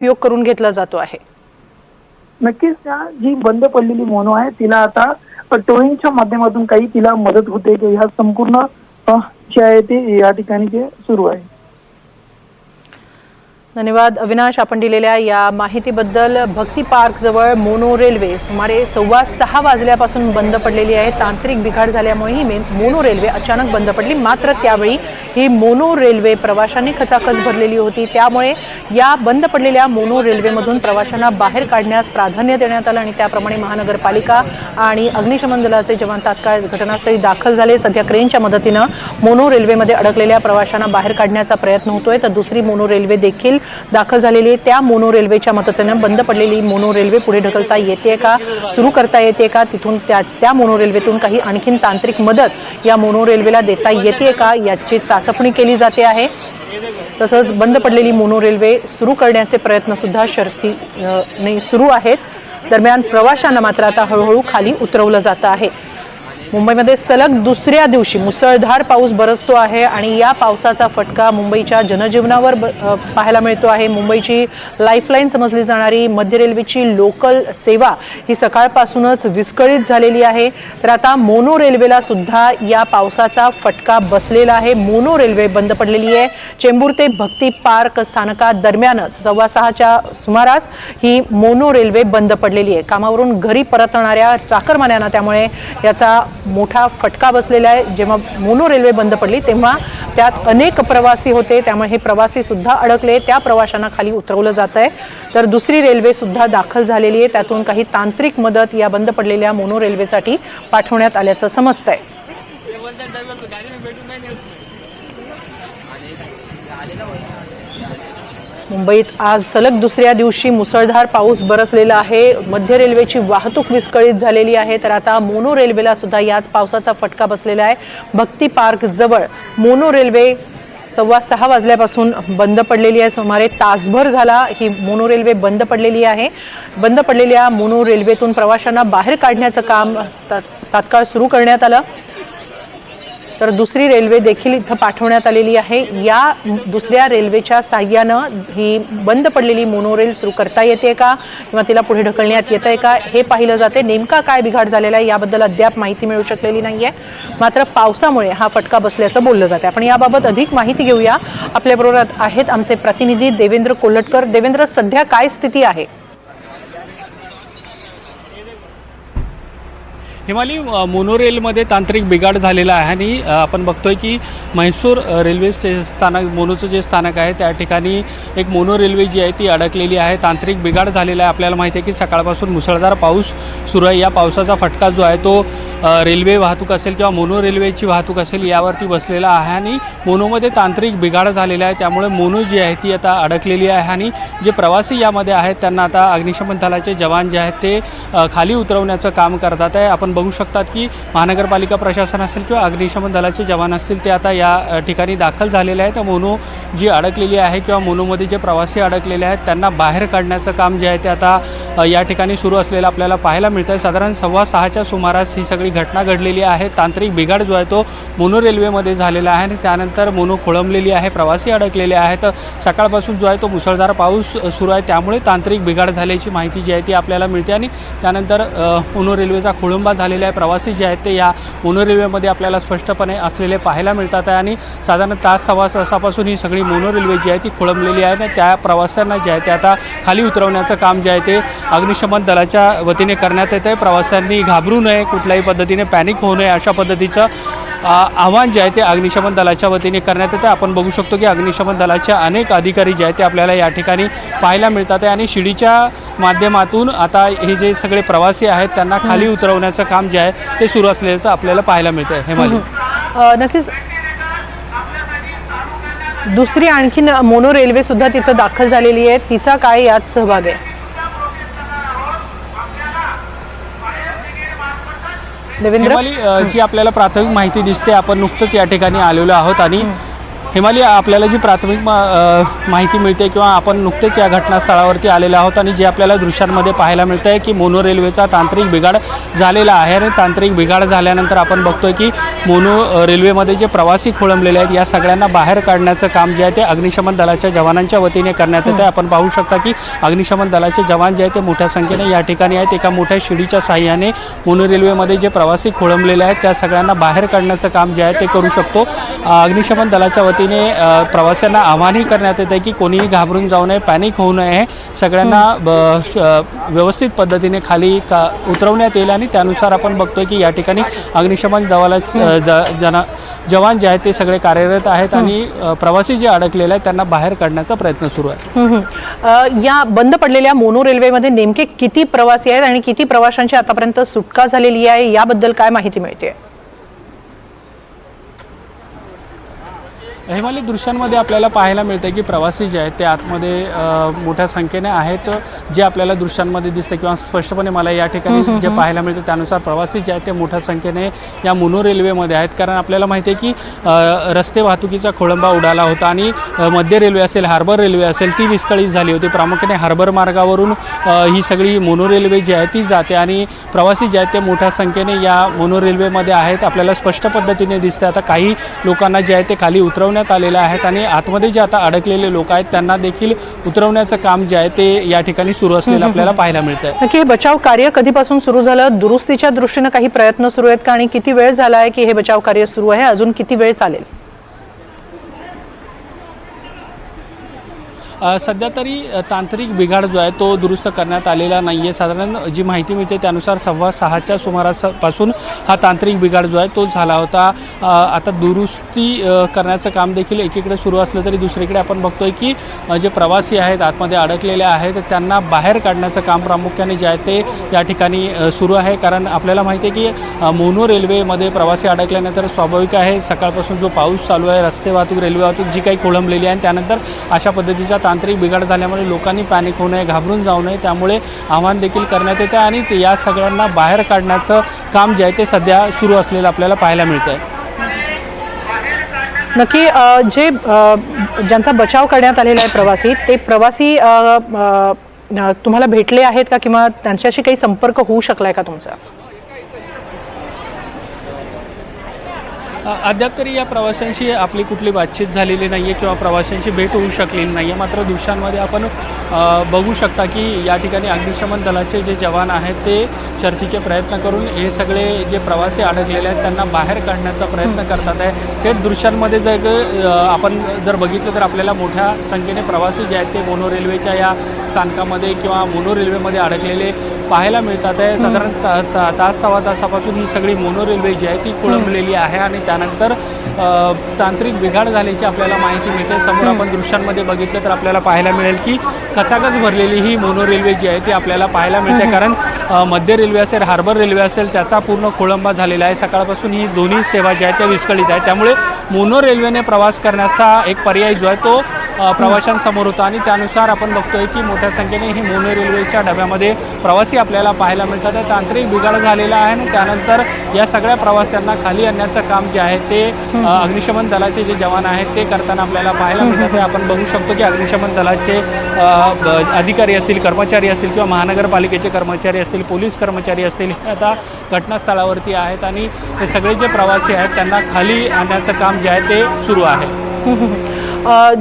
उपयोग करून घेतला जातो आहे। नक्कीच जी बंद पडलेली मोनो आहे तिला आता टोईंगच्या माध्यमातून काही तिला मदत होते की ह्या संपूर्ण जे आहे ते या ठिकाणी जे सुरू आहे। धन्यवाद अविनाश, आपण दिलेल्या या माहितीबद्दल। भक्ती पार्क जवळ मोनो रेल्वे सुमारे 6:15 वाजल्यापासून बंद पडलेली आहे। तांत्रिक बिघाड झाल्यामुळे ही मोनो रेल्वे अचानक बंद पडली। मात्र त्यावेळी ही मोनो रेल्वे प्रवाशांनी खचाखच भरलेली होती, त्यामुळे या बंद पडलेल्या मोनो रेल्वेमधून प्रवाशांना बाहेर काढण्यास प्राधान्य देण्यात आलं आणि त्याप्रमाणे महानगरपालिका आणि अग्निशमन दलाचे जवान तात्काळ घटनास्थळी दाखल झाले। सध्या क्रेनच्या मदतीने मोनो रेल्वेमध्ये अडकलेल्या प्रवाशांना बाहेर काढण्याचा प्रयत्न होतोय, तर दुसरी मोनो रेल्वे देखील दाखल झालेली। त्या मोनो रेल्वेच्या मदतीने बंद पडलेली मोनो रेल्वे पुढे ढकलता येते का, सुरू करता येते का, तिथून त्या मोनो रेल्वेतून काही आणखीन तांत्रिक मदत या मोनो रेल्वेला देता येते का याची चाचपणी केली जाते आहे। तसंच बंद पडलेली मोनो रेल्वे सुरू करण्याचे प्रयत्न सुद्धा शर्थीने सुरू आहेत। दरम्यान प्रवाशांना मात्र आता हळूहळू खाली उतरवलं जात आहे। मुंबईमध्ये सलग दुसऱ्या दिवशी मुसळधार पाऊस बरसतो आहे आणि या पावसाचा फटका मुंबईच्या जनजीवनावर पाहायला मिळतो आहे। मुंबईची लाईफलाईन समजली जाणारी मध्य रेल्वेची लोकल सेवा ही सकाळपासूनच विस्कळीत झालेली आहे। तर आता मोनो रेल्वेला सुद्धा या पावसाचा फटका बसलेला आहे। मोनो रेल्वे बंद पडलेली आहे। चेंबूर ते भक्ती पार्क स्थानकादरम्यानच 6:15च्या सुमारास ही मोनो रेल्वे बंद पडलेली आहे। कामावरून घरी परतणाऱ्या चाकरमान्यांना त्यामुळे याचा मोठा फटका बसलेला आहे। जेव्हा मोनो रेल्वे बंद पडली तेव्हा त्यात अनेक प्रवासी होते, त्यामुळे हे प्रवासी सुद्धा अडकले। त्या प्रवाशांना खाली उतरवलं जात आहे। तर दुसरी रेल्वे सुद्धा दाखल झालेली आहे, त्यातून काही तांत्रिक मदत या बंद पडलेल्या मोनो रेल्वेसाठी पाठवण्यात आल्याचं समजतंय। मुंबईत आज सलग दुसऱ्या दिवशी मुसळधार पाऊस बरसलेला आहे। मध्य रेल्वेची वाहतूक विस्कळीत झालेली आहे, तर आता मोनो रेल्वेला सुद्धा याच पावसाचा फटका बसलेला आहे। भक्ती पार्क जवळ मोनो रेल्वे 6:15 वाजल्यापासून बंद पडलेली आहे। सुमारे तासभर झाला ही मोनो रेल्वे बंद पडलेली आहे। बंद पडलेल्या मोनो रेल्वेतून प्रवाशांना बाहेर काढण्याचं काम तात्काळ सुरू करण्यात आलं, तर दुसरी रेल्वे देखील इथं पाठवण्यात आलेली आहे। या दुसऱ्या रेल्वेच्या साहाय्यानं ही बंद पडलेली मोनो रेल सुरू करता येते का किंवा तिला पुढे ढकलण्यात येतंय का हे पाहिलं जाते। नेमका काय बिघाड झालेला आहे याबद्दल अद्याप माहिती मिळू शकलेली नाहीये, मात्र पावसामुळे हा फटका बसल्याचं बोललं जाते। आपण याबाबत अधिक माहिती घेऊया। आपल्याबरोबर आहेत आमचे प्रतिनिधी देवेंद्र कोल्हटकर। देवेंद्र, सध्या काय स्थिती आहे? हिमाली, मोनो रेलमध्ये तांत्रिक बिघाड झालेला आहे आणि आपण बघतोय की म्हैसूर रेल्वे स्थानक मोनोचं जे स्थानक आहे त्या ठिकाणी एक मोनो रेल्वे जी आहे ती अडकलेली आहे। तांत्रिक बिघाड झालेला आहे। आपल्याला माहिती आहे की सकाळपासून मुसळधार पाऊस सुरू आहे। या पावसाचा फटका जो आहे तो रेल्वे वाहतूक असेल किंवा मोनो रेल्वेची वाहतूक असेल यावरती बसलेला आहे आणि मोनोमध्ये तांत्रिक बिघाड झालेला आहे, त्यामुळे मोनो जी आहे ती आता अडकलेली आहे आणि जे प्रवासी यामध्ये आहेत त्यांना आता अग्निशमन दलाचे जवान जे आहेत ते खाली उतरवण्याचं काम करतात आहे। आपण बघू शकतात की महानगरपालिका प्रशासन असेल किंवा अग्निशमन दलाचे जवान असतील ते आता या ठिकाणी दाखल झालेले आहेत। मोनो जी अडकलेली आहे किंवा मोनोमध्ये जे प्रवासी अडकलेले आहेत त्यांना बाहेर काढण्याचं काम जे आहे ते आता या ठिकाणी सुरू असलेलं आपल्याला पाहायला मिळतं आहे। साधारण 6:15च्या सुमारास ही सगळी घटना घडलेली आहे। तांत्रिक बिघाड जो आहे तो मोनो रेल्वेमध्ये झालेला आहे आणि त्यानंतर मोनो खोळंबलेली आहे, प्रवासी अडकलेले आहेत। सकाळपासून जो आहे तो मुसळधार पाऊस सुरू आहे, त्यामुळे तांत्रिक बिघाड झाल्याची माहिती जी आहे ती आपल्याला मिळते आणि त्यानंतर मोनो रेल्वेचा खोळंबा झालेला आहे। प्रवासी जे आहेत ते या मोनो रेल्वेमध्ये आपल्याला स्पष्टपणे असलेले पाहायला मिळतात आहे आणि साधारण तास सव्वा तासापासून ही सगळी मोनो रेल्वे जी आहे ती खोळंबलेली आहे आणि त्या प्रवाशांना जे आहे ते आता खाली उतरवण्याचं काम जे आहे ते अग्निशमन दलाच्या वतीने करण्यात येतं आहे। प्रवाशांनी घाबरू नये, कुठल्याही पद्धतीने पॅनिक होऊ नये अशा पद्धतीचं आव्हान जे आहे ते अग्निशमन दलाच्या वतीने करण्यात येतं। आपण बघू शकतो की अग्निशमन दलाच्या अनेक अधिकारी जे आहेत ते आपल्याला या ठिकाणी पाहायला मिळतात आहे आणि शिडीच्या माध्यमातून आता हे जे सगळे प्रवासी आहेत त्यांना खाली उतरवण्याचं काम जे आहे ते सुरू असल्याचं आपल्याला पाहायला मिळतं आहे। हेमाली, नक्कीच दुसरी आणखीन मोनो रेल्वे सुद्धा तिथं दाखल झालेली आहे, तिचा काय यात सहभाग आहे? देवेंद्र, जी आपल्याला प्राथमिक माहिती दिसते, आपण नुकतंच या ठिकाणी आलेलो आहोत आणि हिमालय, आपल्याला जी प्राथमिक माहिती मिळते किंवा आपण नुकतेच या घटनास्थळावरती आलेलो आहोत आणि जे आपल्याला दृश्यांमध्ये पाहायला मिळतं आहे की मोनो रेल्वेचा तांत्रिक बिघाड झालेला आहे आणि तांत्रिक बिघाड झाल्यानंतर आपण बघतोय की मोनो रेल्वेमध्ये जे प्रवासी खोळंबलेले आहेत या सगळ्यांना बाहेर काढण्याचं काम जे आहे ते अग्निशमन दलाच्या जवानांच्या वतीने करण्यात येतं. आपण पाहू शकता की अग्निशमन दलाचे जवान जे आहेत ते मोठ्या संख्येने या ठिकाणी आहेत. एका मोठ्या शिडीच्या साहाय्याने मोनो रेल्वेमध्ये जे प्रवासी खोळंबलेले आहेत त्या सगळ्यांना बाहेर काढण्याचं काम जे आहे ते करू शकतो. अग्निशमन दलाच्या वतीने प्रवाशांना आवाहनही करण्यात येत आहे की कोणीही घाबरून जाऊ नये, पॅनिक होऊ नये. सगळ्यांना व्यवस्थित पद्धतीने खाली उतरवण्यात येईल आणि त्यानुसार आपण बघतोय की या ठिकाणी अग्निशमन दलाचे जवान जे आहेत ते सगळे कार्यरत आहेत आणि प्रवासी जे अडकलेले आहेत त्यांना बाहेर काढण्याचा प्रयत्न सुरू आहे. या बंद पडलेल्या मोनो रेल्वेमध्ये नेमके किती प्रवासी आहेत आणि किती प्रवाशांची आतापर्यंत सुटका झालेली आहे याबद्दल काय माहिती मिळते? हिमालय, दृश्यांमध्ये आपल्याला पाहायला मिळतं की प्रवासी जे आहेत ते आतमध्ये मोठ्या संख्येने आहेत. जे आपल्याला दृश्यांमध्ये दिसतं किंवा स्पष्टपणे मला या ठिकाणी जे पाहायला मिळतं त्यानुसार प्रवासी जे आहेत ते मोठ्या संख्येने या मोनो रेल्वेमध्ये आहेत. कारण आपल्याला माहिती आहे की रस्ते वाहतुकीचा खोळंबा उडाला होता आणि मध्य रेल्वे असेल, हार्बर रेल्वे असेल ती विस्कळीत झाली होती. प्रामुख्याने हार्बर मार्गावरून ही सगळी मोनो रेल्वे जी आहे ती जाते आणि प्रवासी जे आहेत ते मोठ्या संख्येने या मोनो रेल्वेमध्ये आहेत. आपल्याला स्पष्ट पद्धतीने दिसते. आता काही लोकांना जे आहे ते खाली उतरवण्यात आलेले आहेत आणि आतमध्ये जे आता अडकलेले लोक आहेत त्यांना देखील उतरवण्याचं काम जे आहे ते या ठिकाणी सुरू असलेलं आपल्याला पाहायला मिळतंय. नक्की हे बचाव कार्य कधीपासून सुरू झालं? दुरुस्तीच्या दृष्टीने काही प्रयत्न सुरू आहेत का आणि किती वेळ झाला आहे की हे बचाव कार्य सुरू आहे? अजून किती वेळ चालेल? सध्या तरी तांत्रिक बिघाड जो आहे तो दुरुस्त करण्यात आलेला नाही आहे. साधारण जी माहिती मिळते त्यानुसार 6:15च्या सुमारापासून हा तांत्रिक बिघाड जो आहे तो झाला होता. आता दुरुस्ती करण्याचं काम देखील एकीकडे सुरू असलं तरी दुसरीकडे आपण बघतोय की जे प्रवासी आहेत आतमध्ये अडकलेले आहेत त्यांना बाहेर काढण्याचं काम प्रामुख्याने जे आहे ते या ठिकाणी सुरू आहे. कारण आपल्याला माहिती आहे की मोनो रेल्वेमध्ये प्रवासी अडकल्यानंतर स्वाभाविक आहे सकाळपासून जो पाऊस चालू आहे, रस्ते वाहतूक, रेल्वे वाहतूक जी काही खोळंबलेली आहे त्यानंतर अशा पद्धतीचा तांत्रिक बिघाड झाल्यामुळे लोकांनी पॅनिक होऊ नये, घाबरून जाऊ नये, त्यामुळे आवाहन देखील करण्यात येते आणि या सगळ्यांना बाहेर काढण्याचं काम जे आहे ते सध्या सुरू असलेलं आपल्याला पाहायला मिळतं आहे. नक्की ज्यांचा बचाव करण्यात आलेला आहे प्रवासी, ते प्रवासी तुम्हाला भेटले आहेत का किंवा त्यांच्याशी काही संपर्क होऊ शकलाय का तुमचा? अद्याप तरी या प्रवाशांशी आपली कुठली बातचीत झालेली नाही आहे किंवा प्रवाशांशी भेट होऊ शकलेली नाही आहे. मात्र दृश्यांमध्ये आपण बघू शकता की या ठिकाणी अग्निशमन दलाचे जे जवान आहेत ते शर्थीचे प्रयत्न करून हे सगळे जे प्रवासी अडकलेले आहेत त्यांना बाहेर काढण्याचा प्रयत्न करतात आहे. हे दृश्यांमध्ये जर आपण जर बघितलं तर आपल्याला मोठ्या संख्येने प्रवासी जे आहेत ते मोनो रेल्वेच्या या स्थानकामध्ये किंवा मोनो रेल्वेमध्ये अडकलेले पाहायला मिळतात आहे. साधारण तास सव्वा तासापासून ही सगळी मोनो रेल्वे जी आहे ती खोळंबलेली आहे आणि त्यानंतर तांत्रिक बिघाड झाल्याची आपल्याला माहिती मिळते. समोर आपण दृश्यांमध्ये बघितलं तर आपल्याला पाहायला मिळेल की कचाकच भरलेली ही मोनो रेल्वे जी आहे ती आपल्याला पाहायला मिळते. कारण मध्य रेल्वे असेल, हार्बर रेल्वे असेल त्याचा पूर्ण खोळंबा झालेला आहे. सकाळपासून ही दोन्ही सेवा ज्या आहेत त्या विस्कळीत आहेत. त्यामुळे मोनो रेल्वेने प्रवास करण्याचा एक पर्याय जो आहे तो प्रवाशांसमोर होता आणि त्यानुसार आपण बघतोय की मोठ्या संख्येने ही मोनो रेल्वेच्या डब्यामध्ये प्रवासी आपल्याला पाहायला मिळतात. तांत्रिक बिघाड झालेला आहे आणि त्यानंतर या सगळ्या प्रवाशांना खाली आणण्याचं काम जे आहे ते अग्निशमन दलाचे जे जवान आहेत ते करताना आपल्याला पाहायला मिळतात. आपण बघू शकतो की अग्निशमन दलाचे अधिकारी असतील, कर्मचारी असतील किंवा महानगरपालिकेचे कर्मचारी असतील, पोलीस कर्मचारी असतील हे आता घटनास्थळावरती आहेत आणि हे सगळे जे प्रवासी आहेत त्यांना खाली आणण्याचं काम जे आहे ते सुरू आहे.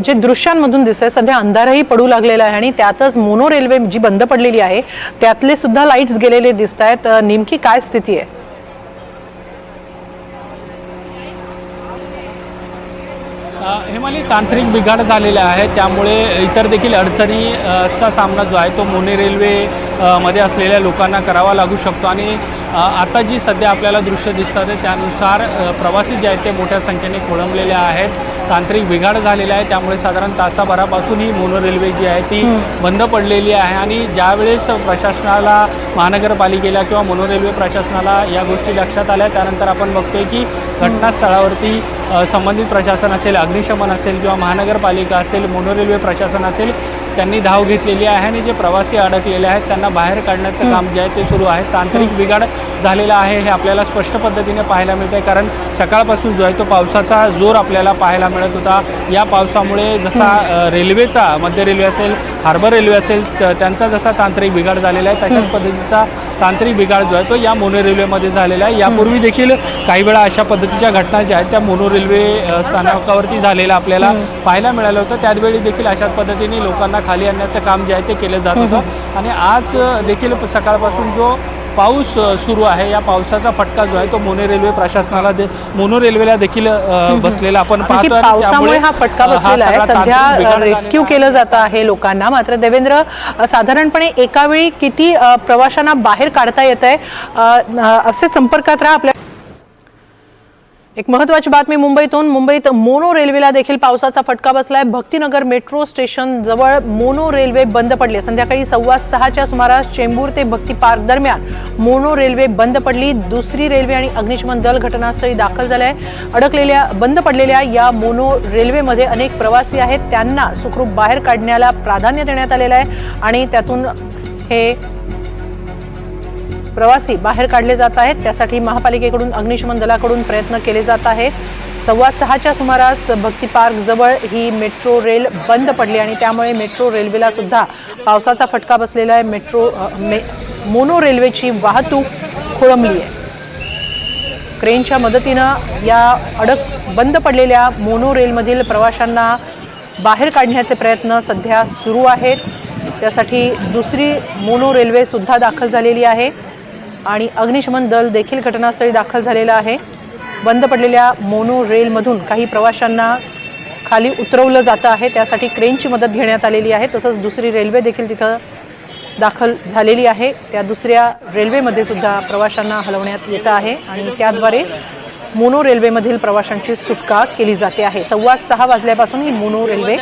जे दृश्यांमधून दिसतंय सध्या अंधारही पडू लागलेला आहे आणि त्यातच मोनो रेल्वे जी बंद पडलेली आहे त्यातले सुद्धा लाईट्स गेलेले दिसत आहेत. नेमकी काय स्थिती आहे? हिमालय, तांत्रिक बिघाड झालेले आहे त्यामुळे इतर देखील अडचणीचा सामना जो आहे तो मोनो रेल्वे मध्ये असलेल्या लोकांना करावा लागू शकतो आणि आता जी सध्या आपल्याला दृश्य दिसतात त्यानुसार प्रवासी जे आहेत ते मोठ्या संख्येने खोळंबलेले आहेत. तांत्रिक बिघाड झालेला आहे त्यामुळे साधारण तासाभरापासून ही मोनो रेल्वे जी आहे ती बंद पडलेली आहे आणि ज्यावेळेस प्रशासनाला, महानगरपालिकेला किंवा मोनो रेल्वे प्रशासनाला या गोष्टी लक्षात आल्या त्यानंतर आपण बघतोय की घटनास्थळावरती संबंधित प्रशासन असेल, अग्निशमन असेल किंवा महानगरपालिका असेल, मोनो रेल्वे प्रशासन असेल त्यांनी धाव घेतलेली आहे आणि जे प्रवासी अडकलेले आहेत त्यांना बाहेर काढण्याचं काम जे आहे ते सुरू आहे. तांत्रिक बिघाड झालेला आहे हे आपल्याला स्पष्ट पद्धतीने पाहायला मिळत आहे, कारण सकाळपासून जो आहे तो पावसाचा जोर आपल्याला पाहायला मिळत होता. या पावसामुळे जसा रेल्वेचा, मध्य रेल्वे असेल, हार्बर रेल्वे असेल, त्यांचा जसा तांत्रिक बिघाड झालेला आहे तशाच पद्धतीचा तांत्रिक बिघाड जो आहे तो या मोनो रेल्वेमध्ये झालेला आहे. यापूर्वी देखील काही वेळा अशा पद्धतीच्या घटना ज्या आहेत त्या मोनो रेल्वे स्थानकावरती झालेल्या आपल्याला पाहायला मिळालं होतं. त्याचवेळी देखील अशाच पद्धतीने लोकांना खाली आणण्याचं काम जे आहे ते केलं जात होतं आणि आज देखील सकाळपासून जो पाऊस सुरू आहे, या पावसाचा फटका जो आहे तो मोनो रेल्वे प्रशासनाला मोनो रेल्वेला देखील बसलेला आपण पाहतो. पावसामुळे हा फटका बसलेला आहे. सध्या रेस्क्यू केलं जातं आहे लोकांना. मात्र देवेंद्र, साधारणपणे एका वेळी किती प्रवाशांना बाहेर काढता येत आहे? असेच संपर्कात राहा आपल्या. एक महत्त्वाची बातमी मुंबईत मोनो रेल्वेला देखील पावसाचा फटका बसलाय. भक्तिनगर मेट्रो स्टेशन जवळ मोनो रेल्वे बंद पडली. संध्याकाळी 6:15च्या सुमारास चेंबूर ते भक्ती पार्क दरम्यान मोनो रेल्वे बंद पडली. दुसरी रेल्वे आणि अग्निशमन दल घटनास्थळी दाखल झाले. बंद पडलेल्या या मोनो रेल्वेमध्ये अनेक प्रवासी आहेत. त्यांना सुखरूप बाहेर काढण्याला प्राधान्य देण्यात आलेलं आहे आणि त्यातून हे प्रवासी बाहेर काढले जात आहेत. त्यासाठी महापालिकेकडून, अग्निशमन दलाकडून प्रयत्न केले जात आहेत. 6:15च्या सुमारास भक्ती पार्क जवळ ही मेट्रो रेल बंद पडली आणि त्यामुळे मेट्रो रेल्वेला सुद्धा पावसाचा फटका बसलेला आहे. मोनो रेल्वेची वाहतूक खोळंबली आहे. क्रेनच्या मदतीनं या बंद पडलेल्या मोनो रेलमधील प्रवाशांना बाहेर काढण्याचे प्रयत्न सध्या सुरू आहेत. त्यासाठी दुसरी मोनो रेल्वे सुद्धा दाखल झालेली आहे आणि अग्निशमन दल देखील घटनास्थळी दाखल झालेलं आहे. बंद पडलेल्या मोनो रेलमधून काही प्रवाशांना खाली उतरवलं जातं आहे. त्यासाठी क्रेनची मदत घेण्यात आलेली आहे. तसंच दुसरी रेल्वे देखील तिथं दाखल झालेली आहे. त्या दुसऱ्या रेल्वेमध्ये सुद्धा प्रवाशांना हलवण्यात येतं आहे आणि त्याद्वारे मोनो रेल्वेमधील प्रवाशांची सुटका केली जाते आहे. 6:15 वाजल्यापासून ही मोनो रेल्वे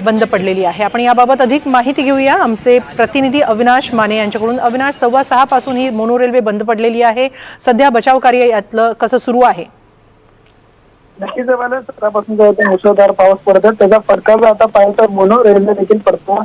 बंद पडलेली आहे. आपण याबाबत अधिक माहिती घेऊया आमचे प्रतिनिधी अविनाश माने यांच्याकडून. अविनाश, 6:15 पासून ही मोनो रेल्वे बंद पडलेली आहे. सध्या बचाव कार्य यातलं कसं सुरू आहे? नक्कीच सकाळपासून जो मुसळधार पाऊस पडत आहे त्याचा फटका जर आता पाहिलं तर मोनो रेल्वे देखील पडतो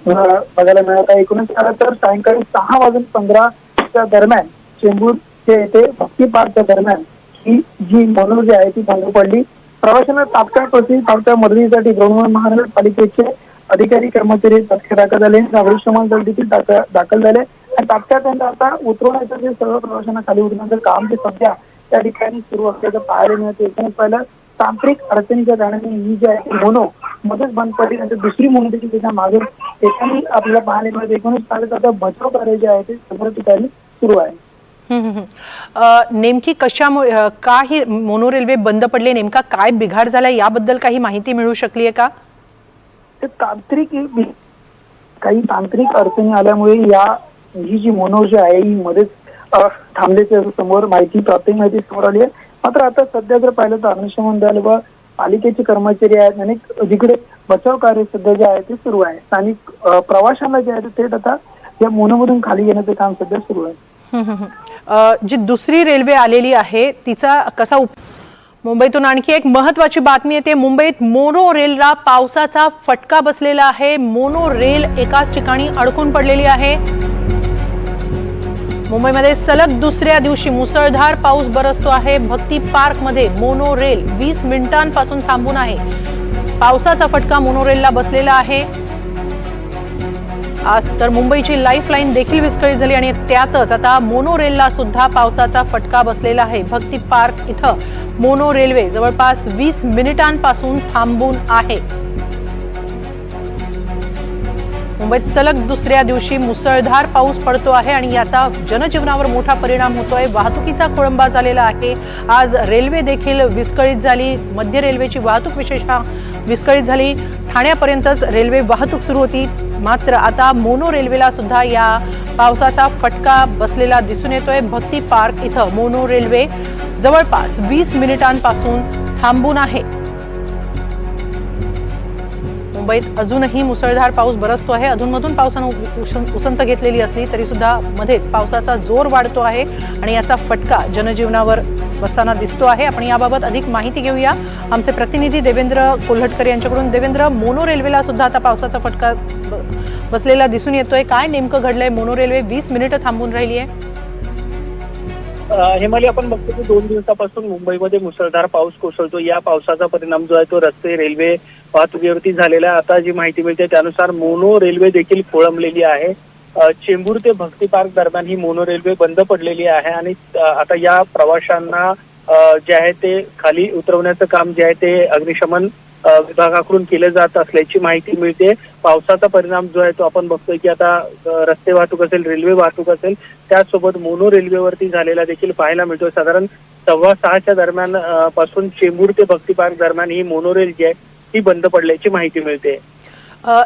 बघायला मिळत आहे. एकूणच पाहिलं तर सायंकाळी 6:15 दरम्यान चेंबूर ते येथे भक्ती पार्कच्या दरम्यान ही जी मोनो जी आहे ती बंद पडली. प्रवाशांना तात्काळ मदतीसाठी बृहन्मुंबई महानगरपालिकेचे अधिकारी कर्मचारी तात्काळ दाखल झाले. अग्निशमन दल देखील दाखल झाले आणि तात्काळ त्यांना आता उतरवण्याचं जे सर्व प्रवाशांना खाली उतरण्याचं काम जे सध्या त्या ठिकाणी सुरू असल्याचं पाहायला मिळते. एकूणच पाहिलं तांत्रिक अडचणीच्या कारणाने ही जी आहे मोनो मध्येच बंद पडली. नंतर दुसरी मोनो देखील त्याच्या मागे एकाने आपल्याला पाहायला मिळते. एकूणच पाहिलं आता बचाव कार्य जे आहे ते सर्व ठिकाणी सुरू आहे. नेमकी कशामुळे का ही मोनो रेल्वे बंद पडली, नेमका काय बिघाड झाला याबद्दल काही माहिती मिळू शकली आहे का? काही तांत्रिक अडचणी आल्यामुळे ही जी मोनो जी आहे ही मध्येच थांबल्याची समोर प्राथमिक माहिती समोर आली आहे. मात्र आता सध्या जर पाहिलं तर अग्निशमन दल व पालिकेचे कर्मचारी आहेत आणि जिकडे बचाव कार्य सध्या जे आहे ते सुरू आहे. स्थानिक प्रवाशांना जे आहे ते आता या मोनोमधून खाली येण्याचं काम सध्या सुरू आहे. जी दुसरी रेल्वे आलेली आहे तिचा कसा मुंबईतून आणखी एक महत्त्वाची बातमी येते. मुंबईत मोनो रेलला पावसाचा फटका बसलेला आहे. मोनो रेल एकाच ठिकाणी अडकून पडलेली आहे. मुंबईमध्ये सलग दुसऱ्या दिवशी मुसळधार पाऊस बरसतो आहे. भक्ती पार्क मध्ये मोनो रेल 20 मिनिटांपासून थांबून आहे. पावसाचा फटका मोनो रेलला बसलेला आहे. आज तर मुंबईची लाईफलाईन देखील विस्कळीत झाली आणि त्यातच आता मोनो रेलला सुद्धा पावसाचा फटका बसलेला आहे. भक्ती पार्क इथं मोनो रेल्वे जवळपास 20 मिनिटांपासून थांबून आहे. मुंबईत सलग दुसऱ्या दिवशी मुसळधार पाऊस पडतो आहे आणि याचा जनजीवनावर मोठा परिणाम होतोय. वाहतुकीचा खोळंबा झालेला आहे. आज रेल्वे देखील विस्कळीत झाली. मध्य रेल्वेची वाहतूक विशेषतः विस्कळीत झाली. ठाण्यापर्यंतच रेल्वे वाहतूक सुरू होती. मात्र आता मोनो रेल्वेला सुद्धा या पावसाचा फटका बसलेला दिसून येतोय. भक्ती पार्क इथं मोनो रेल्वे जवळपास 20 मिनिटांपासून थांबून आहे. मुंबईत अजूनही मुसळधार पाऊस बरसतो आहे. अधूनमधून पावसानं उसंत घेतलेली असली तरी सुद्धा मध्येच पावसाचा जोर वाढतो आहे आणि याचा फटका जनजीवनावर बसताना दिसतो आहे. आपण याबाबत अधिक माहिती घेऊया आमचे प्रतिनिधी देवेंद्र कोल्हटकर यांच्याकडून. देवेंद्र, मोनो रेल्वेला सुद्धा आता पावसाचा फटका बसलेला दिसून येतोय. काय नेमकं घडलंय? मोनो रेल्वे 20 मिनिटं थांबून राहिली आहे. हेमाली, आपण बघतो की 2 दिवसापासून मुंबईमध्ये मुसळधार पाऊस कोसळतो. या पावसाचा परिणाम जो आहे तो रस्ते, रेल्वे वाहतुकीवरती झालेला आहे. आता जी माहिती मिळते त्यानुसार मोनो रेल्वे देखील खोळंबलेली आहे. चेंबूर ते भक्ती पार्क दरम्यान ही मोनो रेल्वे बंद पडलेली आहे आणि आता या प्रवाशांना जे आहे ते खाली उतरवण्याचं काम जे आहे ते अग्निशमन विभागाकडून केलं जात असल्याची माहिती मिळते. पावसाचा परिणाम जो आहे तो आपण बघतोय की आता रस्ते वाहतूक असेल, रेल्वे वाहतूक असेल, त्याचसोबत मोनो रेल्वेवरती झालेला देखील पाहायला मिळतोय. साधारण 6:15च्या दरम्यान पासून चेंबूर ते भक्ती पार्क दरम्यान ही मोनो रेल जी आहे ती बंद पडल्याची माहिती मिळते.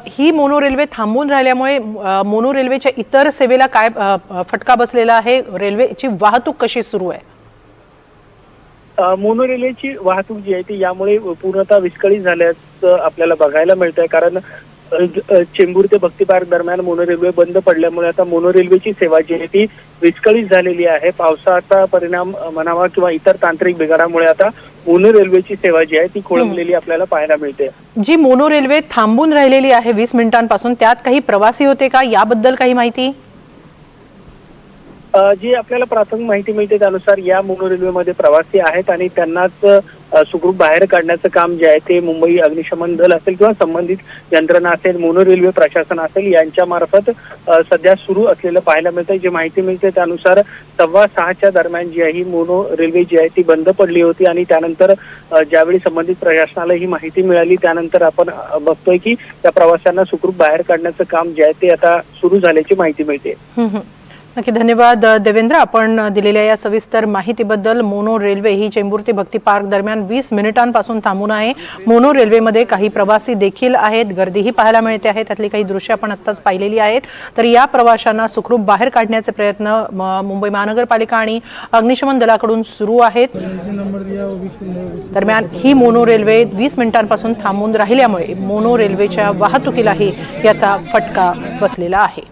ही मोनो रेल्वे थांबून राहिल्यामुळे मोनो रेल्वेच्या इतर सेवेला काय फटका बसलेला आहे? रेल्वेची वाहतूक कशी सुरू आहे? मोनो रेल्वेची वाहतूक जी आहे ती यामुळे पूर्णतः विस्कळीत झाल्याचं आपल्याला बघायला मिळतंय. कारण चेंबूर ते भक्ती पार्क दरम्यान मोनो रेल्वे बंद पडल्यामुळे आता मोनो रेल्वेची सेवा जी आहे ती विस्कळीत झालेली आहे. पावसाचा परिणाम म्हणावा किंवा इतर तांत्रिक बिघाडामुळे आता मोनो रेल्वेची सेवा जी आहे ती खोळंबलेली आपल्याला पाहायला मिळते. जी मोनो रेल्वे थांबून राहिलेली आहे 20 मिनिटांपासून, त्यात काही प्रवासी होते का? याबद्दल काही माहिती? जी आपल्याला प्राथमिक माहिती मिळते त्यानुसार या मोनो रेल्वेमध्ये प्रवासी आहेत आणि त्यांनाच सुखरूप बाहेर काढण्याचं काम जे आहे ते मुंबई अग्निशमन दल असेल किंवा संबंधित यंत्रणा असेल, मोनो रेल्वे प्रशासन असेल यांच्या मार्फत सध्या सुरू असलेलं पाहायला मिळतंय. जी माहिती मिळते त्यानुसार 6:15च्या दरम्यान जी आहे ही मोनो रेल्वे जी आहे ती बंद पडली होती आणि त्यानंतर ज्यावेळी संबंधित प्रशासनाला ही माहिती मिळाली त्यानंतर आपण बघतोय की त्या प्रवाशांना सुखरूप बाहेर काढण्याचं काम जे आहे ते आता सुरू झाल्याची माहिती मिळते. नक्की, धन्यवाद देवेंद्र, आपण दिलेल्या या सविस्तर माहितीबद्दल. मोनो रेल्वे ही चेंबूर ते भक्ती पार्क दरम्यान 20 मिनिटांपासून थांबून आहे. मोनो रेल्वेमध्ये काही प्रवासी देखील आहेत, गर्दीही पाहायला मिळते आहे. त्यातली काही दृश्य आपण आत्ताच पाहिलेली आहेत. तर या प्रवाशांना सुखरूप बाहेर काढण्याचे प्रयत्न मुंबई महानगरपालिका आणि अग्निशमन दलाकडून सुरू आहेत. दरम्यान ही मोनो रेल्वे 20 मिनिटांपासून थांबून राहिल्यामुळे मोनो रेल्वेच्या वाहतुकीलाही याचा फटका बसलेला आहे.